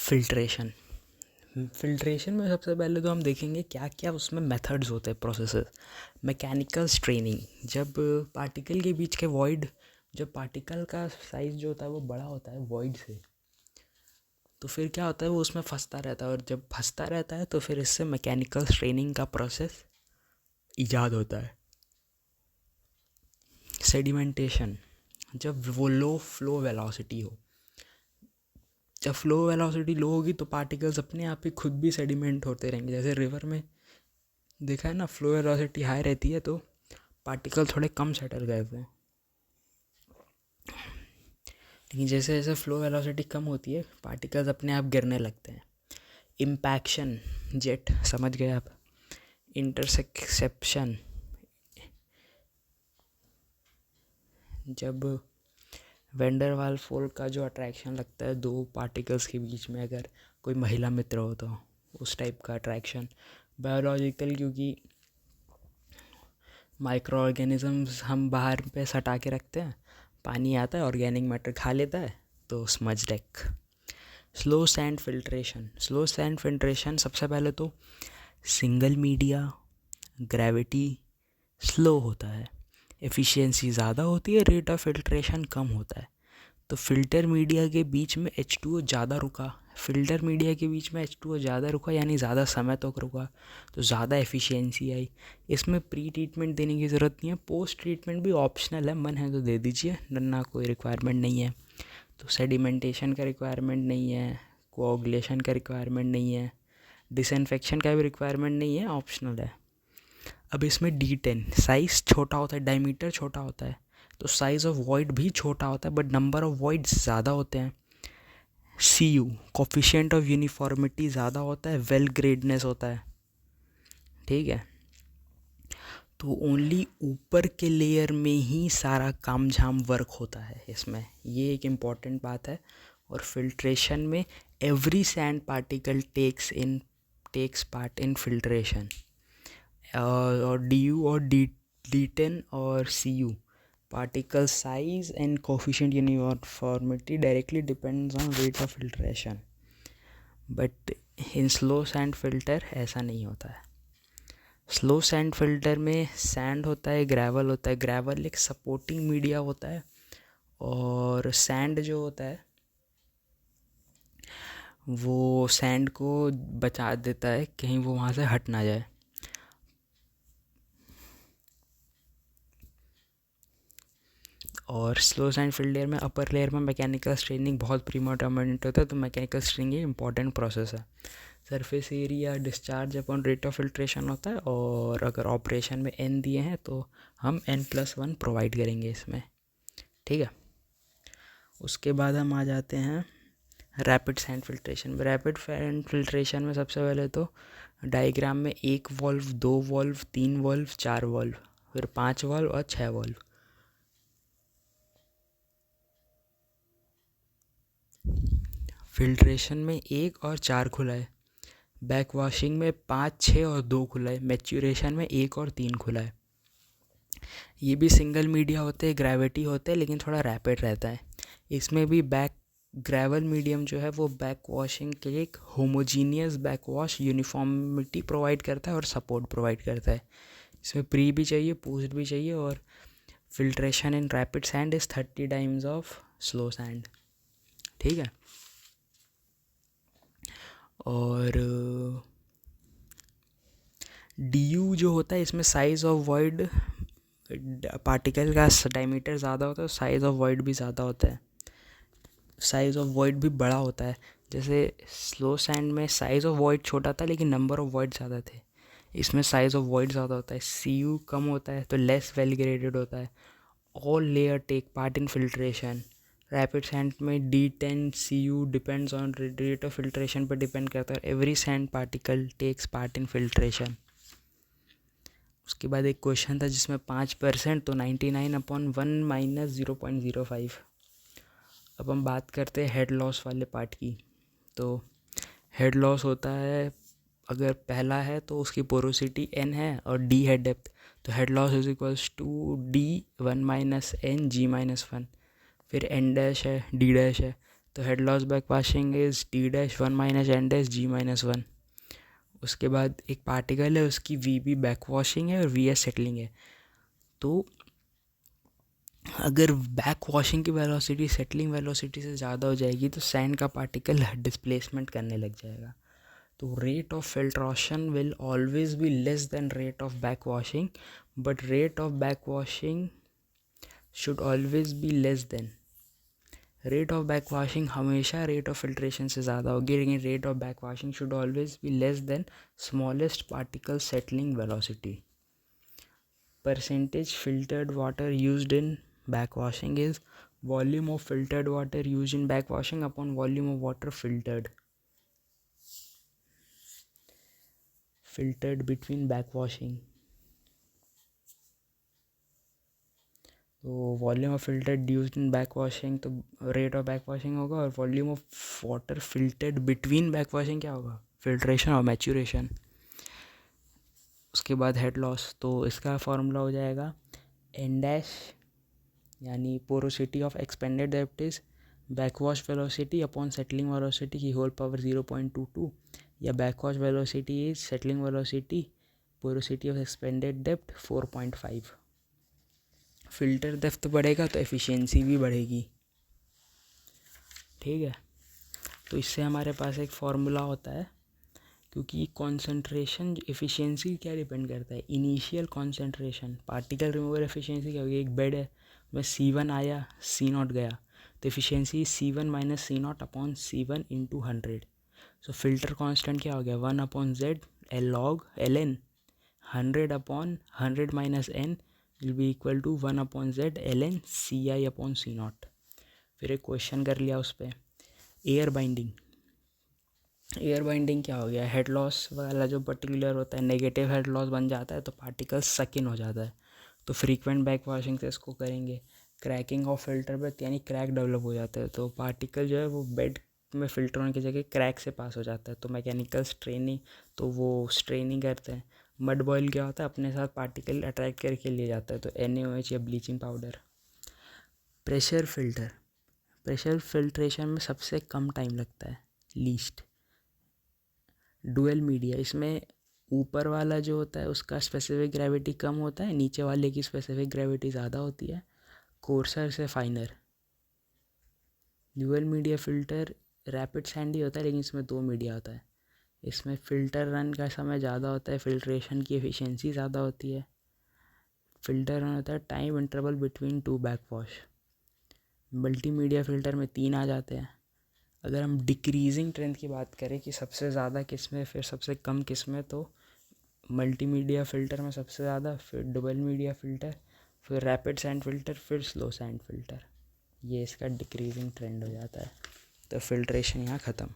Filtration filtration में सबसे पहले तो हम देखेंगे क्या क्या उसमें मेथड्स होते हैं, प्रोसेसेस। मैकेनिकल स्ट्रेनिंग, जब पार्टिकल के बीच के वॉइड, जब पार्टिकल का साइज़ जो होता है वो बड़ा होता है वॉइड से, तो फिर क्या होता है वो उसमें फंसता रहता है, और जब फंसता रहता है तो फिर इससे मैकेनिकल स्ट्रेनिंग का प्रोसेस ईजाद होता है। सेडिमेंटेशन, जब वो लो फ्लो वेलोसिटी हो, जब फ्लो वेलोसिटी लो होगी तो पार्टिकल्स अपने आप ही खुद भी सेडिमेंट होते रहेंगे। जैसे रिवर में देखा है ना, फ्लो वेलोसिटी हाई रहती है तो पार्टिकल थोड़े कम सेटल करते हैं, लेकिन जैसे जैसे फ्लो वेलोसिटी कम होती है पार्टिकल्स अपने आप गिरने लगते हैं। इम्पैक्शन, जेट समझ गए आप। इंटरसेप्शन, जब वेंडर वाल फोर्स का जो अट्रैक्शन लगता है दो पार्टिकल्स के बीच में, अगर कोई महिला मित्र हो तो उस टाइप का अट्रैक्शन। बायोलॉजिकल, क्योंकि माइक्रो ऑर्गेनिजम्स हम बाहर पे सटा के रखते हैं, पानी आता है ऑर्गेनिक मैटर खा लेता है, तो smudge deck. Slow sand filtration, slow sand filtration सबसे पहले तो सिंगल मीडिया, ग्रेविटी स्लो होता है, एफिशिएंसी ज़्यादा होती है, रेट ऑफ फिल्ट्रेशन कम होता है। तो फिल्टर मीडिया के बीच में H2O ज़्यादा रुका, फिल्टर मीडिया के बीच में H2O ज़्यादा रुका यानी ज़्यादा समय तक रुका, तो ज़्यादा एफिशिएंसी आई। इसमें प्री ट्रीटमेंट देने की ज़रूरत नहीं है, पोस्ट ट्रीटमेंट भी ऑप्शनल है, मन है तो दे दीजिए, वरना कोई रिक्वायरमेंट नहीं है। तो सेडिमेंटेशन का रिक्वायरमेंट नहीं है, कोआगुलेशन का रिक्वायरमेंट नहीं है, डिसइंफेक्शन का भी रिक्वायरमेंट नहीं है, ऑप्शनल है। अब इसमें D10 साइज़ छोटा होता है, डायमीटर छोटा होता है, तो साइज़ ऑफ वॉइड भी छोटा होता है, बट नंबर ऑफ वॉइड्स ज़्यादा होते हैं। CU कोफिशिएंट ऑफ यूनिफॉर्मिटी ज़्यादा होता है, वेल ग्रेडनेस होता है, ठीक है। तो ओनली ऊपर के लेयर में ही सारा काम झाम वर्क होता है इसमें, ये एक इम्पॉर्टेंट बात है। और फिल्ट्रेशन में every sand particle takes part in filtration. और DU और D10 और CU particle size and coefficient uniformity directly depends on rate of filtration, but in slow sand filter ऐसा नहीं होता है। स्लो सैंड फिल्टर में सैंड होता है, ग्रेवल होता है, ग्रेवल एक सपोर्टिंग मीडिया होता है, और सैंड जो होता है वो सैंड को बचा देता है, कहीं वो वहाँ से हट ना जाए। और स्लो सैंड फिल्टर में अपर लेयर में मैकेनिकल स्ट्रेनिंग बहुत प्रीमोटर्मिनेट होता है, तो मैकेनिकल स्ट्रेनिंग इंपॉर्टेंट प्रोसेस है। Surface area discharge upon rate of filtration होता है, और अगर ऑपरेशन में N दिए हैं तो हम N+1 प्रोवाइड करेंगे इसमें, ठीक है। उसके बाद हम आ जाते हैं रैपिड सैंड फिल्ट्रेशन में। रैपिड सैंड फिल्ट्रेशन में सबसे पहले तो डायग्राम में 1 वॉल्व, 2 वॉल्व, 3 वॉल्व, 4 वॉल्व, फिर 5 वॉल्व और 6 वॉल्व। फिल्ट्रेशन में 1 और 4 खुला है, बैक वॉशिंग में 5, 6 और 2 खुला है, मैच्योरेशन में 1 और 3 खुला है। ये भी सिंगल मीडिया होते हैं, ग्रेविटी होते हैं, लेकिन थोड़ा रैपिड रहता है। इसमें भी बैक ग्रेवल मीडियम जो है वो बैक वॉशिंग के लिए एक homogeneous back wash, uniformity provide करता है और सपोर्ट प्रोवाइड करता है। इसमें प्री भी चाहिए, पोस्ट भी चाहिए, और filtration in rapid sand is 30 times of slow sand, ठीक है। और DU जो होता है इसमें साइज़ ऑफ वॉइड, पार्टिकल का डायमीटर ज़्यादा होता है, साइज़ ऑफ वॉइड भी ज़्यादा होता है, साइज़ ऑफ वॉइड भी बड़ा होता है। जैसे स्लो सैंड में साइज़ ऑफ वॉइड छोटा था लेकिन नंबर ऑफ वॉइड ज़्यादा थे, इसमें साइज़ ऑफ वॉइड ज़्यादा होता है। CU कम होता है तो लेस वेल ग्रेडेड होता है। All layer take part in filtration. Rapid sand में D10 CU depends on rate of filtration पर डिपेंड करता है। Every sand particle takes part in filtration. उसके बाद एक क्वेश्चन था जिसमें 5%, तो 99/1 माइनस 0.05। अब हम बात करते हैं हेड लॉस वाले पार्ट की। तो हेड लॉस होता है, अगर पहला है तो उसकी पोरोसिटी N है और D है डेप्थ, तो head loss is equals to D 1 - N G - 1। फिर N डैश है, D डैश है, तो head loss back washing is T dash 1 minus N dash G minus 1। उसके बाद एक पार्टिकल है, उसकी वी बी बैक वॉशिंग है और वी एस सेटलिंग है। तो अगर बैक वॉशिंग की वेलोसिटी सेटलिंग वेलोसिटी से ज़्यादा हो जाएगी तो सैंड का पार्टिकल डिस्प्लेसमेंट करने लग जाएगा। तो rate of filtration will always be less than rate of back washing, but rate of back washing should always be less than rate of back washing. हमेशा रेट ऑफ फिल्ट्रेशन से ज़्यादा होगी, लेकिन rate of back washing should always be less than smallest particle settling velocity. Percentage filtered water used in backwashing is volume of filtered water used in backwashing upon volume of water filtered between backwashing। तो volume of filtered used in backwashing, तो rate of backwashing होगा, और volume of water filtered between backwashing क्या होगा, filtration और maturation. उसके बाद head loss, तो इसका फॉर्मूला हो जाएगा एन डैश यानी porosity of expanded depth is backwash velocity upon settling velocity की होल पावर 0.22, या backwash velocity is settling velocity porosity of expanded depth 4.5। Filter depth बढ़ेगा तो एफिशिएंसी भी बढ़ेगी। ठीक है, तो इससे हमारे पास एक फॉर्मूला होता है, क्योंकि कॉन्सेंट्रेशन एफिशिएंसी क्या डिपेंड करता है, initial concentration. Particle removal efficiency क्या होगी, एक बेड है में C1 आया C0 गया, तो efficiency C1 minus C0 upon C1 into 100। So filter constant क्या हो गया, 1/z L log ln 100 upon 100 minus n will be equal to 1/z ln CI upon C0। फिर एक क्वेश्चन कर लिया उस पर, एयर बाइंडिंग। एयर बाइंडिंग क्या हो गया, हेड लॉस वाला जो पर्टिकुलर होता है नेगेटिव हेड लॉस बन जाता है, तो पार्टिकल सक इन हो जाता है। तो फ्रीक्वेंट बैक वॉशिंग से इसको करेंगे। क्रैकिंग ऑफ फिल्टर ब्रेथ यानी क्रैक डेवलप हो जाता है, तो पार्टिकल जो है वो बेड में फिल्टर होने की जगह क्रैक से पास हो जाता है, तो मैकेनिकल स्ट्रेनिंग, तो वो स्ट्रेनिंग करते हैं। मड बॉयल क्या होता है, अपने साथ पार्टिकल अट्रैक्ट करके ले जाता है, तो NaOH या bleaching powder. Pressure filter, pressure filtration में सबसे कम टाइम लगता है, लीस्ट। डुअल मीडिया, इसमें ऊपर वाला जो होता है उसका स्पेसिफिक ग्रेविटी कम होता है, नीचे वाले की स्पेसिफिक ग्रेविटी ज़्यादा होती है। कोर्सर से फाइनर। Dual media filter rapid Sandy होता है, लेकिन इसमें 2 मीडिया होता है। इसमें फ़िल्टर रन का समय ज़्यादा होता है, फिल्ट्रेशन की एफिशिएंसी ज़्यादा होती है। फ़िल्टर रन होता है time interval between 2 back wash. Multimedia filter में 3 आ जाते हैं। अगर हम डिक्रीजिंग ट्रेंड की बात करें कि सबसे ज़्यादा किस में फिर सबसे कम किस में, तो मल्टीमीडिया फ़िल्टर में सबसे ज़्यादा, फिर डबल मीडिया फ़िल्टर, फिर रैपिड सैंड फ़िल्टर, फिर स्लो सैंड फ़िल्टर। ये इसका डिक्रीजिंग ट्रेंड हो जाता है। तो फिल्ट्रेशन यहाँ ख़त्म।